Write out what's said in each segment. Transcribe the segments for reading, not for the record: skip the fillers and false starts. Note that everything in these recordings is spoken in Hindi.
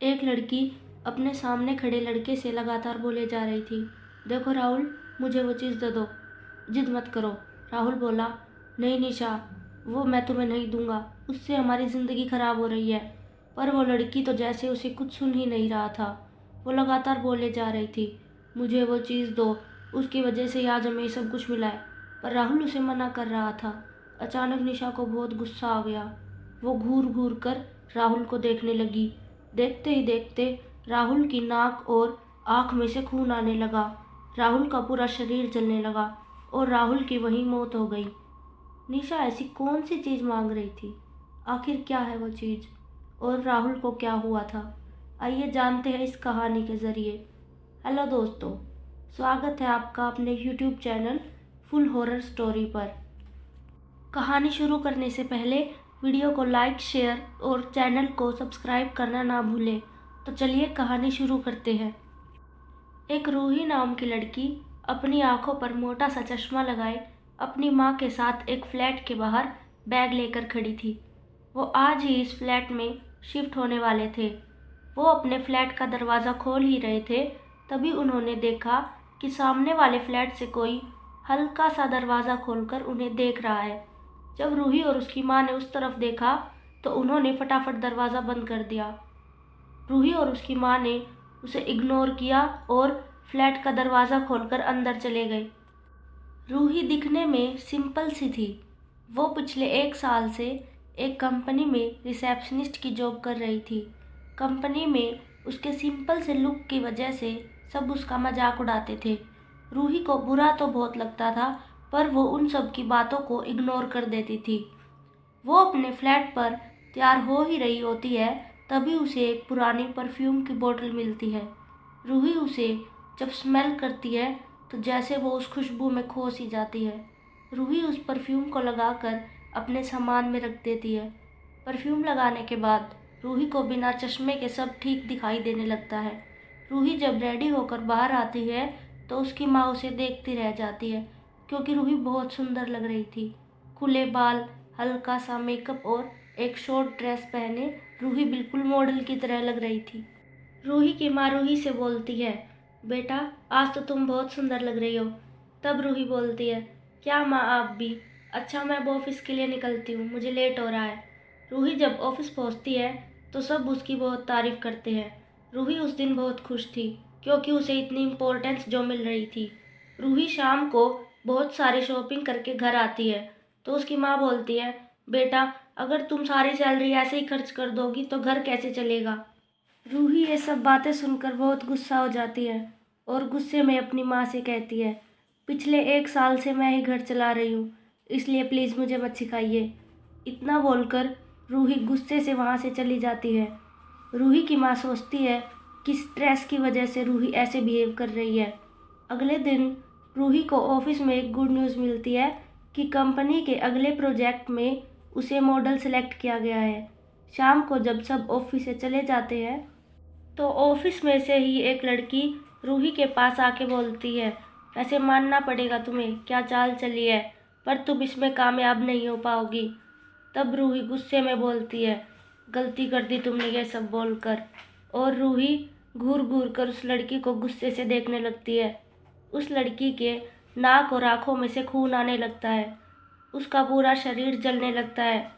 एक लड़की अपने सामने खड़े लड़के से लगातार बोले जा रही थी, देखो राहुल, मुझे वो चीज़ दे दो, जिद मत करो। राहुल बोला, नहीं निशा, वो मैं तुम्हें नहीं दूंगा, उससे हमारी ज़िंदगी ख़राब हो रही है। पर वो लड़की तो जैसे उसे कुछ सुन ही नहीं रहा था। वो लगातार बोले जा रही थी, मुझे वो चीज़ दो, उसकी वजह से आज हमें सब कुछ मिला है। पर राहुल उसे मना कर रहा था। अचानक निशा को बहुत गुस्सा आ गया। वो घूर घूर कर राहुल को देखने लगी। देखते ही देखते राहुल की नाक और आँख में से खून आने लगा। राहुल का पूरा शरीर जलने लगा और राहुल की वहीं मौत हो गई। निशा ऐसी कौन सी चीज़ मांग रही थी? आखिर क्या है वो चीज़? और राहुल को क्या हुआ था? आइए जानते हैं इस कहानी के ज़रिए। हेलो दोस्तों, स्वागत है आपका अपने YouTube channel full horror story पर। कहानी शुरू करने से पहले वीडियो को लाइक, शेयर और चैनल को सब्सक्राइब करना ना भूलें। तो चलिए कहानी शुरू करते हैं। एक रूही नाम की लड़की अपनी आंखों पर मोटा सा चश्मा लगाए अपनी माँ के साथ एक फ्लैट के बाहर बैग लेकर खड़ी थी। वो आज ही इस फ्लैट में शिफ्ट होने वाले थे। वो अपने फ्लैट का दरवाज़ा खोल ही रहे थे, तभी उन्होंने देखा कि सामने वाले फ्लैट से कोई हल्का सा दरवाज़ा खोलकर उन्हें देख रहा है। जब रूही और उसकी माँ ने उस तरफ देखा तो उन्होंने फटाफट दरवाज़ा बंद कर दिया। रूही और उसकी माँ ने उसे इग्नोर किया और फ्लैट का दरवाज़ा खोलकर अंदर चले गए। रूही दिखने में सिंपल सी थी। वो पिछले 1 साल से एक कंपनी में रिसेप्शनिस्ट की जॉब कर रही थी। कंपनी में उसके सिंपल से लुक की वजह से सब उसका मजाक उड़ाते थे। रूही को बुरा तो बहुत लगता था, पर वो उन सब की बातों को इग्नोर कर देती थी। वो अपने फ्लैट पर तैयार हो ही रही होती है, तभी उसे एक पुरानी परफ्यूम की बोतल मिलती है। रूही उसे जब स्मेल करती है तो जैसे वो उस खुशबू में खो सी जाती है। रूही उस परफ्यूम को लगाकर अपने सामान में रख देती है। परफ्यूम लगाने के बाद रूही को बिना चश्मे के सब ठीक दिखाई देने लगता है। रूही जब रेडी होकर बाहर आती है तो उसकी माँ उसे देखती रह जाती है, क्योंकि रूही बहुत सुंदर लग रही थी। खुले बाल, हल्का सा मेकअप और एक शॉर्ट ड्रेस पहने रूही बिल्कुल मॉडल की तरह लग रही थी। रूही की माँ रूही से बोलती है, बेटा आज तो तुम बहुत सुंदर लग रही हो। तब रूही बोलती है, क्या माँ आप भी? अच्छा मैं अब ऑफिस के लिए निकलती हूँ, मुझे लेट हो रहा है। रूही जब ऑफिस पहुँचती है तो सब उसकी बहुत तारीफ करते हैं। रूही उस दिन बहुत खुश थी, क्योंकि उसे इतनी इम्पोर्टेंस जो मिल रही थी। रूही शाम को बहुत सारी शॉपिंग करके घर आती है तो उसकी माँ बोलती है, बेटा अगर तुम सारी सैलरी ऐसे ही खर्च कर दोगी तो घर कैसे चलेगा? रूही ये सब बातें सुनकर बहुत गुस्सा हो जाती है और गुस्से में अपनी माँ से कहती है, पिछले 1 साल से मैं ही घर चला रही हूँ, इसलिए प्लीज़ मुझे मत सिखाइए। इतना बोलकर रूही गुस्से से वहाँ से चली जाती है। रूही की माँ सोचती है कि स्ट्रेस की वजह से रूही ऐसे बिहेव कर रही है। अगले दिन रूही को ऑफिस में एक गुड न्यूज़ मिलती है कि कंपनी के अगले प्रोजेक्ट में उसे मॉडल सेलेक्ट किया गया है। शाम को जब सब ऑफिस से चले जाते हैं तो ऑफिस में से ही एक लड़की रूही के पास आके बोलती है, वैसे मानना पड़ेगा तुम्हें, क्या चाल चली है, पर तुम इसमें कामयाब नहीं हो पाओगी। तब रूही गुस्से में बोलती है, गलती कर दी तुमने ये सब बोलकर। और रूही घूर घूर कर उस लड़की को गुस्से से देखने लगती है। उस लड़की के नाक और आंखों में से खून आने लगता है। उसका पूरा शरीर जलने लगता है।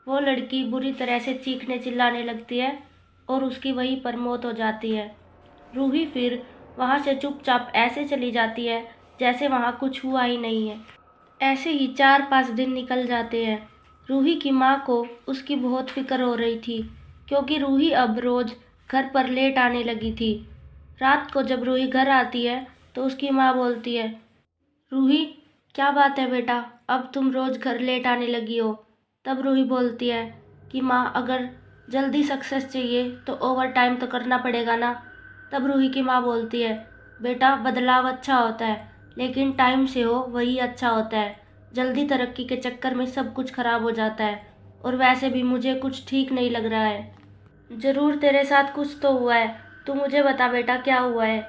वो लड़की बुरी तरह से चीखने चिल्लाने लगती है और उसकी वहीं पर मौत हो जाती है। रूही फिर वहाँ से चुपचाप ऐसे चली जाती है जैसे वहाँ कुछ हुआ ही नहीं है। ऐसे ही 4-5 दिन निकल जाते हैं। रूही की माँ को उसकी बहुत फिक्र हो रही थी, क्योंकि रूही अब रोज़ घर पर लेट आने लगी थी। रात को जब रूही घर आती है तो उसकी माँ बोलती है, रूही क्या बात है बेटा, अब तुम रोज़ घर लेट आने लगी हो। तब रूही बोलती है कि माँ अगर जल्दी सक्सेस चाहिए तो ओवर टाइम तो करना पड़ेगा ना। तब रूही की माँ बोलती है, बेटा बदलाव अच्छा होता है, लेकिन टाइम से हो वही अच्छा होता है। जल्दी तरक्की के चक्कर में सब कुछ खराब हो जाता है, और वैसे भी मुझे कुछ ठीक नहीं लग रहा है। ज़रूर तेरे साथ कुछ तो हुआ है, तू मुझे बता बेटा क्या हुआ है।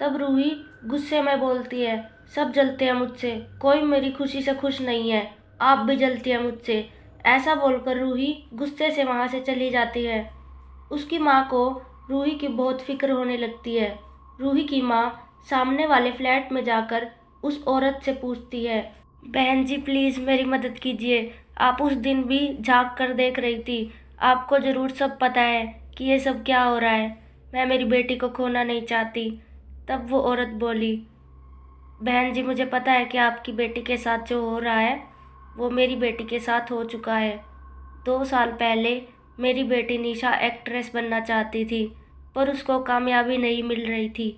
तब रूही गुस्से में बोलती है, सब जलते हैं मुझसे, कोई मेरी खुशी से खुश नहीं है, आप भी जलती हैं मुझसे। ऐसा बोलकर रूही गुस्से से वहाँ से चली जाती है। उसकी माँ को रूही की बहुत फिक्र होने लगती है। रूही की माँ सामने वाले फ्लैट में जाकर उस औरत से पूछती है, बहन जी प्लीज़ मेरी मदद कीजिए, आप उस दिन भी झाँक कर देख रही थी, आपको ज़रूर सब पता है कि ये सब क्या हो रहा है, मैं मेरी बेटी को खोना नहीं चाहती। तब वो औरत बोली, बहन जी मुझे पता है कि आपकी बेटी के साथ जो हो रहा है वो मेरी बेटी के साथ हो चुका है। 2 साल पहले मेरी बेटी निशा एक्ट्रेस बनना चाहती थी, पर उसको कामयाबी नहीं मिल रही थी।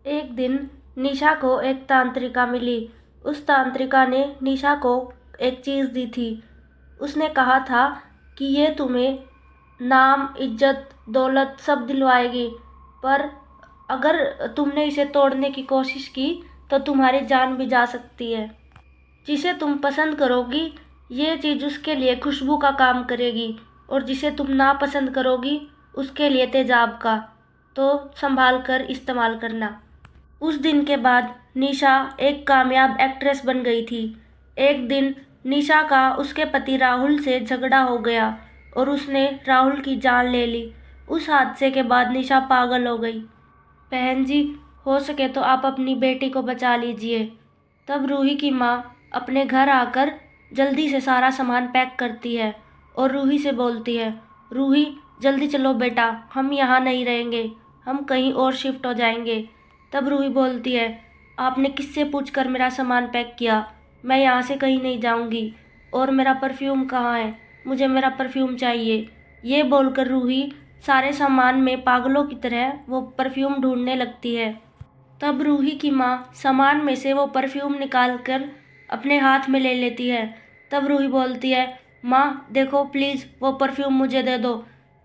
एक दिन निशा को एक तांत्रिका मिली। उस तांत्रिका ने निशा को एक चीज़ दी थी। उसने कहा था कि ये तुम्हें नाम, इज्जत, दौलत सब दिलवाएगी, पर अगर तुमने इसे तोड़ने की कोशिश की तो तुम्हारी जान भी जा सकती है। जिसे तुम पसंद करोगी ये चीज़ उसके लिए खुशबू का काम करेगी, और जिसे तुम नापसंद करोगी उसके लिए तेजाब का। तो संभाल कर इस्तेमाल करना। उस दिन के बाद निशा एक कामयाब एक्ट्रेस बन गई थी। एक दिन निशा का उसके पति राहुल से झगड़ा हो गया और उसने राहुल की जान ले ली। उस हादसे के बाद निशा पागल हो गई। बहन जी, हो सके तो आप अपनी बेटी को बचा लीजिए। तब रूही की माँ अपने घर आकर जल्दी से सारा सामान पैक करती है और रूही से बोलती है, रूही जल्दी चलो बेटा, हम यहाँ नहीं रहेंगे, हम कहीं और शिफ्ट हो जाएंगे। तब रूही बोलती है, आपने किससे पूछकर मेरा सामान पैक किया? मैं यहाँ से कहीं नहीं जाऊँगी। और मेरा परफ्यूम कहाँ है? मुझे मेरा परफ्यूम चाहिए। ये बोलकर रूही सारे सामान में पागलों की तरह वो परफ्यूम ढूंढने लगती है। तब रूही की माँ सामान में से वो परफ्यूम निकाल कर अपने हाथ में ले लेती है। तब रूही बोलती है, माँ देखो प्लीज़ वो परफ्यूम मुझे दे दो।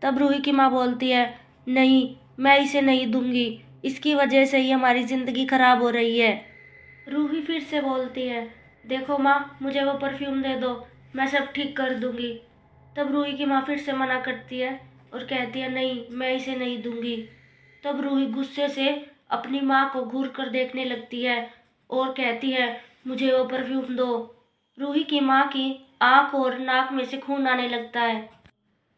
तब रूही की माँ बोलती है, नहीं मैं इसे नहीं दूंगी, इसकी वजह से ही हमारी ज़िंदगी ख़राब हो रही है। रूही फिर से बोलती है, देखो माँ मुझे वो परफ्यूम दे दो, मैं सब ठीक कर दूंगी। तब रूही की माँ फिर से मना करती है और कहती है, नहीं मैं इसे नहीं दूंगी। तब रूही गुस्से से अपनी माँ को घूर कर देखने लगती है और कहती है, मुझे वो परफ्यूम दो। रूही की माँ की आंख और नाक में से खून आने लगता है।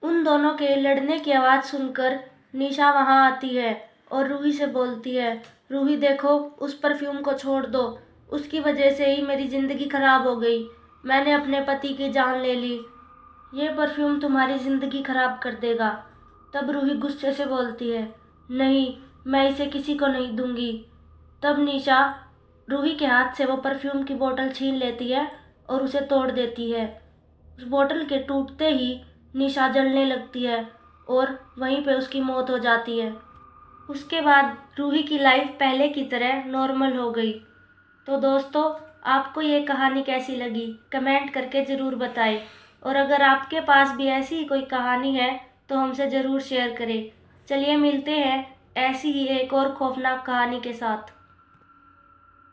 उन दोनों के लड़ने की आवाज़ सुनकर निशा वहाँ आती है और रूही से बोलती है, रूही देखो उस परफ्यूम को छोड़ दो, उसकी वजह से ही मेरी ज़िंदगी ख़राब हो गई, मैंने अपने पति की जान ले ली, ये परफ्यूम तुम्हारी ज़िंदगी ख़राब कर देगा। तब रूही गुस्से से बोलती है, नहीं मैं इसे किसी को नहीं दूंगी। तब निशा रूही के हाथ से वो परफ्यूम की बोतल छीन लेती है और उसे तोड़ देती है। उस बोतल के टूटते ही निशा जलने लगती है और वहीं पे उसकी मौत हो जाती है। उसके बाद रूही की लाइफ पहले की तरह नॉर्मल हो गई। तो दोस्तों, आपको ये कहानी कैसी लगी कमेंट करके ज़रूर बताएं, और अगर आपके पास भी ऐसी ही कोई कहानी है तो हमसे ज़रूर शेयर करें। चलिए मिलते हैं ऐसी ही एक और खौफनाक कहानी के साथ।